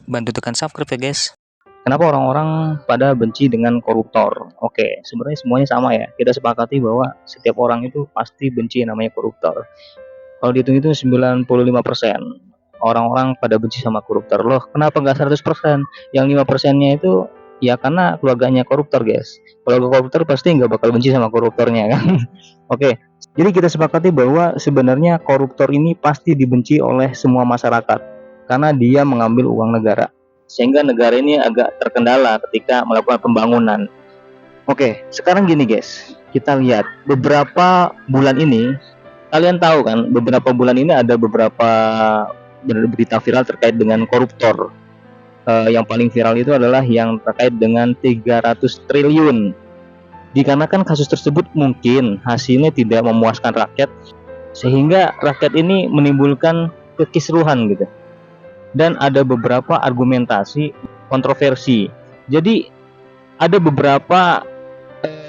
Bantu tekan subscribe ya guys. Kenapa orang-orang pada benci dengan koruptor? Oke, sebenarnya semuanya sama ya. Kita sepakati bahwa setiap orang itu pasti benci yang namanya koruptor. Kalau dihitung itu 95% orang-orang pada benci sama koruptor. Loh, kenapa nggak 100%? Yang 5%-nya itu ya karena keluarganya koruptor, guys. Keluarga koruptor pasti nggak bakal benci sama koruptornya kan. Oke, jadi kita sepakati bahwa sebenarnya koruptor ini pasti dibenci oleh semua masyarakat karena dia mengambil uang negara, sehingga negara ini agak terkendala ketika melakukan pembangunan. Oke, sekarang gini guys, kita lihat beberapa bulan ini, kalian tahu kan, beberapa bulan ini ada beberapa berita viral terkait dengan koruptor. Yang paling viral itu adalah yang terkait dengan 300 triliun. Dikarenakan kasus tersebut mungkin hasilnya tidak memuaskan rakyat, sehingga rakyat ini menimbulkan kekisruhan gitu. Dan ada beberapa argumentasi kontroversi. Jadi ada beberapa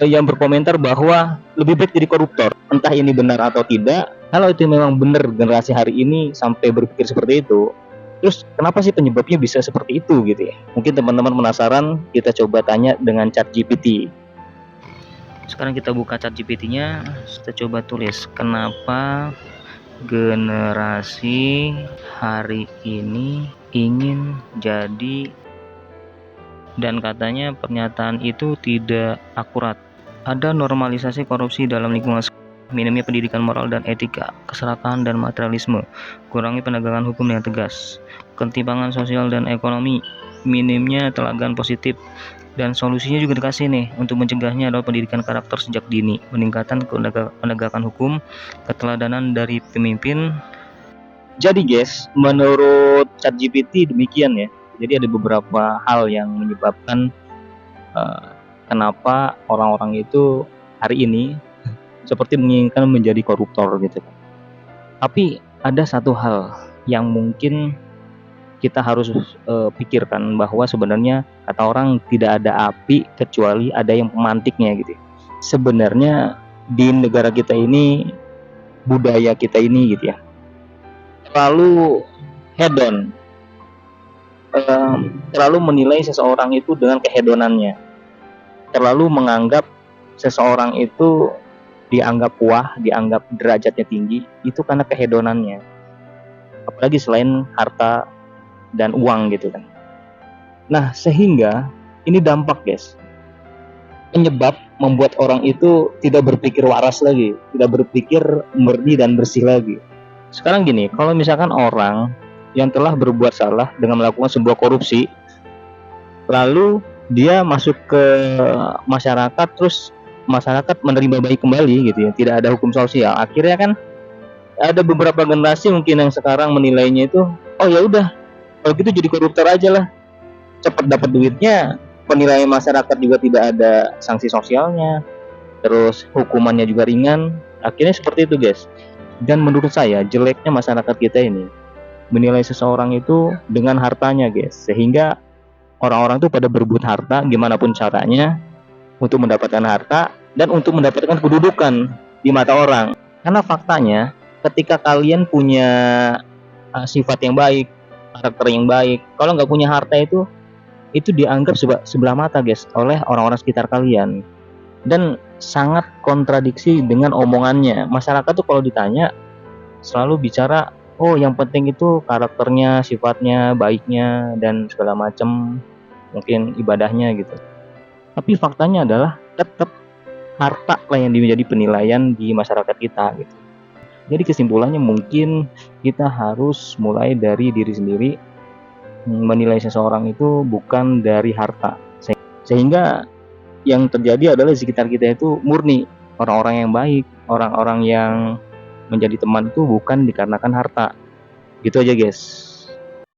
yang berkomentar bahwa lebih baik jadi koruptor. Entah ini benar atau tidak. Kalau itu memang benar generasi hari ini sampai berpikir seperti itu, terus kenapa sih penyebabnya bisa seperti itu gitu ya? Mungkin teman-teman penasaran, kita coba tanya dengan ChatGPT. Sekarang kita buka ChatGPT-nya, kita coba tulis kenapa generasi hari ini ingin jadi, dan katanya pernyataan itu tidak akurat. Ada normalisasi korupsi dalam lingkungan, minimnya pendidikan moral dan etika, keserakahan dan materialisme, kurangi penegakan hukum yang tegas, ketimpangan sosial dan ekonomi, minimnya teladan positif, dan solusinya juga dikasih nih. Untuk mencegahnya adalah pendidikan karakter sejak dini, peningkatan penegakan hukum, keteladanan dari pemimpin. Jadi guys, menurut ChatGPT demikian ya. Jadi ada beberapa hal yang menyebabkan kenapa orang-orang itu hari ini seperti menginginkan menjadi koruptor gitu. Tapi ada satu hal yang mungkin kita harus pikirkan, bahwa sebenarnya kata orang tidak ada api kecuali ada yang memantiknya gitu. Sebenarnya di negara kita ini, budaya kita ini gitu ya, terlalu hedon, terlalu menilai seseorang itu dengan kehedonannya, terlalu menganggap seseorang itu dianggap wah, dianggap derajatnya tinggi itu karena kehedonannya, apalagi selain harta dan uang gitu kan. Nah, sehingga ini dampak guys, penyebab membuat orang itu tidak berpikir waras lagi, tidak berpikir murni dan bersih lagi. Sekarang gini, kalau misalkan orang yang telah berbuat salah dengan melakukan sebuah korupsi, lalu dia masuk ke masyarakat, terus masyarakat menerima baik kembali gitu ya, tidak ada hukum sosial, akhirnya kan ada beberapa generasi mungkin yang sekarang menilainya itu, oh ya udah, kalau gitu jadi koruptor aja lah, cepat dapat duitnya, penilaian masyarakat juga tidak ada sanksi sosialnya, terus hukumannya juga ringan, akhirnya seperti itu guys. Dan menurut saya jeleknya masyarakat kita ini menilai seseorang itu dengan hartanya guys, sehingga orang-orang tuh pada berebut harta gimana pun caranya untuk mendapatkan harta dan untuk mendapatkan kedudukan di mata orang. Karena faktanya ketika kalian punya sifat yang baik, karakter yang baik, kalau nggak punya harta itu dianggap sebelah mata guys oleh orang-orang sekitar kalian, dan sangat kontradiksi dengan omongannya. Masyarakat tuh kalau ditanya selalu bicara, oh yang penting itu karakternya, sifatnya, baiknya, dan segala macam, mungkin ibadahnya gitu. Tapi faktanya adalah tetap harta lah yang menjadi penilaian di masyarakat kita gitu. Jadi kesimpulannya mungkin kita harus mulai dari diri sendiri, menilai seseorang itu bukan dari harta, sehingga yang terjadi adalah di sekitar kita itu murni orang-orang yang baik, orang-orang yang menjadi teman itu bukan dikarenakan harta. Gitu aja guys.